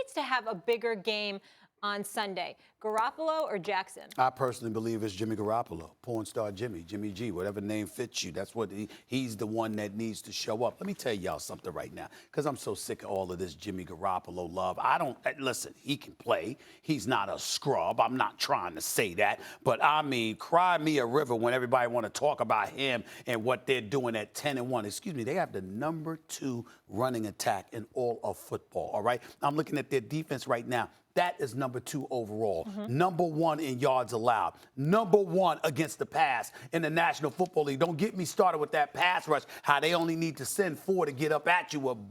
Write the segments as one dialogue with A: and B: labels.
A: needs to have a bigger game on Sunday, Garoppolo or Jackson?
B: I personally believe it's Jimmy Garoppolo, porn star Jimmy G, whatever name fits you. That's what he's the one that needs to show up. Let me tell y'all something right now, because I'm so sick of all of this Jimmy Garoppolo love. Listen, he can play. He's not a scrub. I'm not trying to say that. But, I mean, cry me a river when everybody want to talk about him and what they're doing at 10-1. Excuse me, they have the #2 running attack in all of football, all right? I'm looking at their defense right now. That is #2 overall. #1 in yards allowed. #1 against the pass in the National Football League. Don't get me started with that pass rush, how they only need to send 4 to get up at you with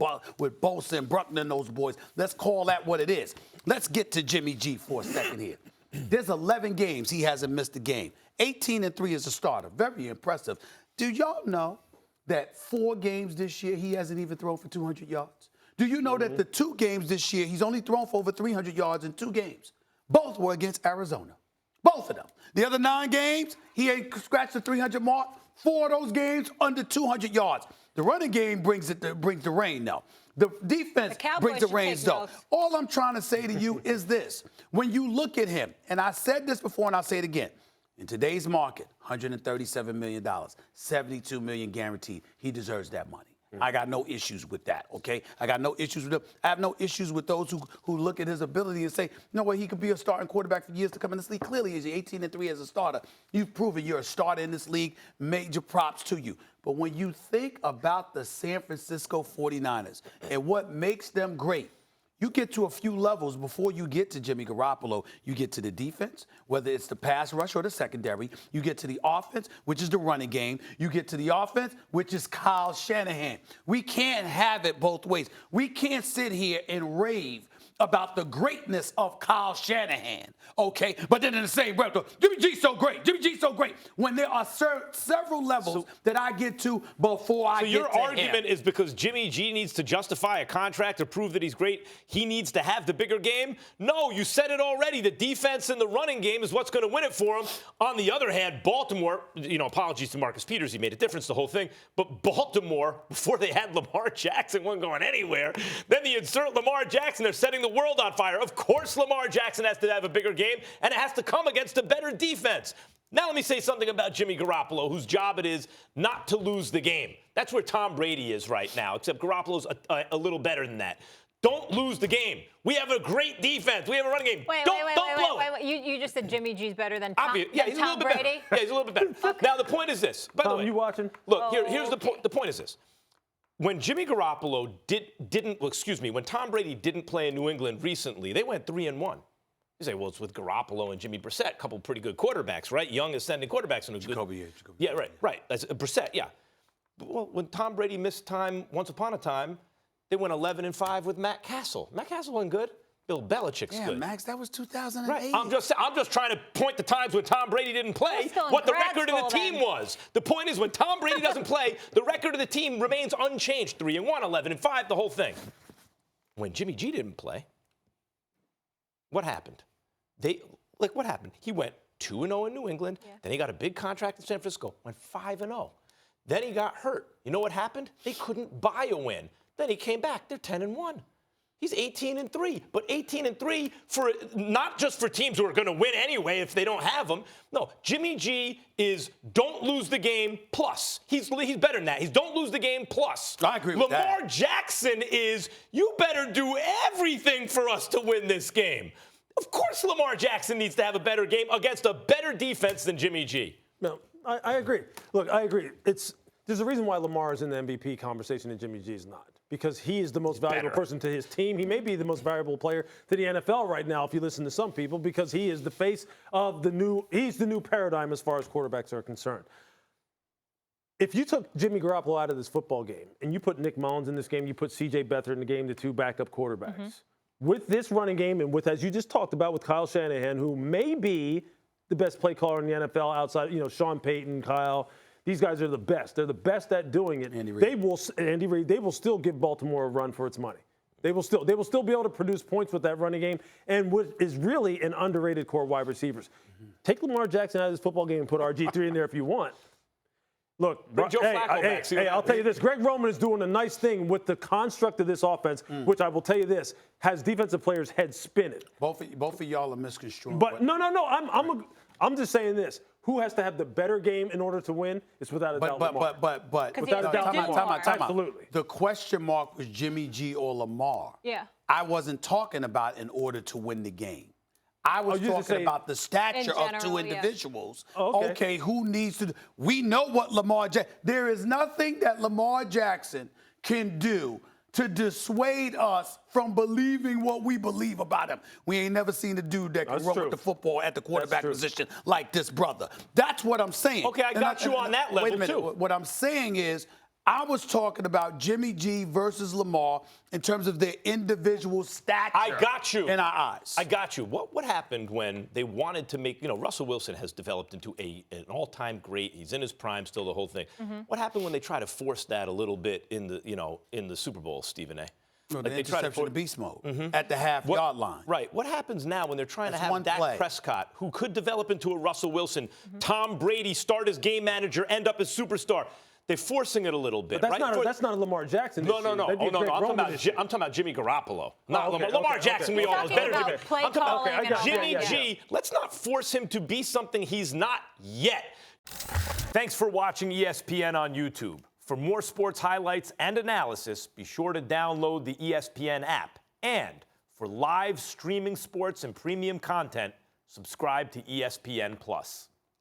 B: Bosa and Bruckner and those boys. Let's call that what it is. Let's get to Jimmy G for a second here. There's 11 games he hasn't missed a game. 18-3 as a starter. Very impressive. Do y'all know that 4 games this year he hasn't even thrown for 200 yards? Do you know that the 2 games this year, he's only thrown for over 300 yards in 2 games? Both were against Arizona. Both of them. The other 9 games, he ain't scratched the 300 mark. 4 of those games under 200 yards. The running game brings the rain, though. The defense brings the reins, though. All I'm trying to say to you is this. When you look at him, and I said this before and I'll say it again, in today's market, $137 million, $72 million guaranteed. He deserves that money. I got no issues with that, okay? I got no issues with him. I have no issues with those who look at his ability and say, you know what, he could be a starting quarterback for years to come in this league. Clearly, he's 18-3 as a starter. You've proven you're a starter in this league. Major props to you. But when you think about the San Francisco 49ers and what makes them great, you get to a few levels before you get to Jimmy Garoppolo. You get to the defense, whether it's the pass rush or the secondary. You get to the offense, which is the running game. You get to the offense, which is Kyle Shanahan. We can't have it both ways. We can't sit here and rave about the greatness of Kyle Shanahan, okay? But then in the same breath, Jimmy G's so great. Jimmy G's so great. When there are several levels that I get to before I get to him.
C: So your argument is because Jimmy G needs to justify a contract to prove that he's great, he needs to have the bigger game? No, you said it already. The defense and the running game is what's going to win it for him. On the other hand, Baltimore, apologies to Marcus Peters, he made a difference the whole thing, but Baltimore, before they had Lamar Jackson, wasn't going anywhere. Then they insert Lamar Jackson, they're setting the world on fire. Of course, Lamar Jackson has to have a bigger game, and it has to come against a better defense. Now let me say something about Jimmy Garoppolo, whose job it is not to lose the game. That's where Tom Brady is right now, except Garoppolo's a little better than that. Don't lose the game. We have a great defense. We have a running game. Don't blow it.
A: You just said Jimmy G's better than Tom, Brady?
C: Yeah, he's a little bit better. Okay. Now, the point is this. By the way,
D: you watching?
C: Look, here's the point. The point is this. When Jimmy Garoppolo when Tom Brady didn't play in New England recently, they went 3-1. You say, well, it's with Garoppolo and Jimmy Brissett, a couple pretty good quarterbacks, right? Young ascending quarterbacks.
B: Jacoby.
C: Yeah, right. That's Brissett, yeah. Well, when Tom Brady missed time once upon a time, they went 11-5 with Matt Castle. Matt Castle wasn't good. Bill Belichick's good.
B: Max, that was 2008.
C: Right. I'm just trying to point the times when Tom Brady didn't play, what the record of the team was. The point is, when Tom Brady doesn't play, the record of the team remains unchanged. 3-1, 11-5, the whole thing. When Jimmy G didn't play, what happened? What happened? He went 2-0 in New England. Yeah. Then he got a big contract in San Francisco. Went 5-0. Then he got hurt. You know what happened? They couldn't buy a win. Then he came back. They're 10-1. He's 18-3, but 18-3 for not just for teams who are going to win anyway if they don't have him. No, Jimmy G is don't lose the game plus. He's better than that. He's don't lose the game plus.
B: I agree with that.
C: Lamar Jackson is you better do everything for us to win this game. Of course, Lamar Jackson needs to have a better game against a better defense than Jimmy G.
D: No, I agree. Look, I agree. There's a reason why Lamar is in the MVP conversation and Jimmy G is not. Because he is the most valuable person to his team. He may be the most valuable player to the NFL right now, if you listen to some people, because he is the face of he's the new paradigm as far as quarterbacks are concerned. If you took Jimmy Garoppolo out of this football game and you put Nick Mullins in this game, you put C.J. Beathard in the game, the 2 backup quarterbacks, with this running game and with, as you just talked about, with Kyle Shanahan, who may be the best play caller in the NFL outside, Sean Payton, Kyle. These guys are the best. They're the best at doing it.
B: Andy Reid.
D: They will still give Baltimore a run for its money. They will still be able to produce points with that running game and what is really an underrated core wide receivers. Take Lamar Jackson out of this football game and put RG3 in there if you want. Look,
C: Bring Joe Flacco back.
D: Hey, I'll tell you this. Greg Roman is doing a nice thing with the construct of this offense, which I will tell you this, has defensive players' heads spinning.
B: Both of y'all are misconstruing.
D: But no. I'm just saying this. Who has to have the better game in order to win? It's without a doubt Lamar.
B: But
A: without a doubt Lamar.
D: Absolutely.
B: The question mark was Jimmy G or Lamar.
A: Yeah.
B: I wasn't talking about in order to win the game. I was talking about the stature of two individuals.
A: Yeah.
D: Oh,
B: okay, who needs to? We know what Lamar Jackson. There is nothing that Lamar Jackson can do to dissuade us from believing what we believe about him. We ain't never seen a dude that can run with the football at the quarterback position like this brother. That's what I'm saying.
C: Okay, I got you on that level,
B: wait a minute.
C: too.
B: What I'm saying is, I was talking about Jimmy G versus Lamar in terms of their individual stature.
C: I got you.
B: In our eyes.
C: I got you. What happened when they wanted to make, Russell Wilson has developed into an all-time great. He's in his prime still, the whole thing. What happened when they try to force that a little bit in the Super Bowl, Stephen A?
B: Well, the interception of beast mode at the half-yard line.
C: Right. What happens now when they're trying to have
B: one
C: Dak
B: play.
C: Prescott, who could develop into a Russell Wilson, Tom Brady, start as game manager, end up as superstar? They're forcing it a little bit,
D: But that's
C: right?
D: that's not a Lamar Jackson issue.
C: No.
D: That'd be a Greg
C: I'm
D: Roman
C: talking
D: issue.
C: about Jimmy Garoppolo. Not
D: okay,
C: Lamar
D: okay,
C: Jackson,
D: okay.
C: we all know is better than Jimmy.
A: Play
C: I'm talking
A: calling
C: about
A: and
C: Jimmy
A: all that,
C: G. Let's not force him to be something he's not yet. Thanks for watching ESPN on YouTube. For more sports highlights and analysis, be sure to download the ESPN app. And for live streaming sports and premium content, subscribe to ESPN+.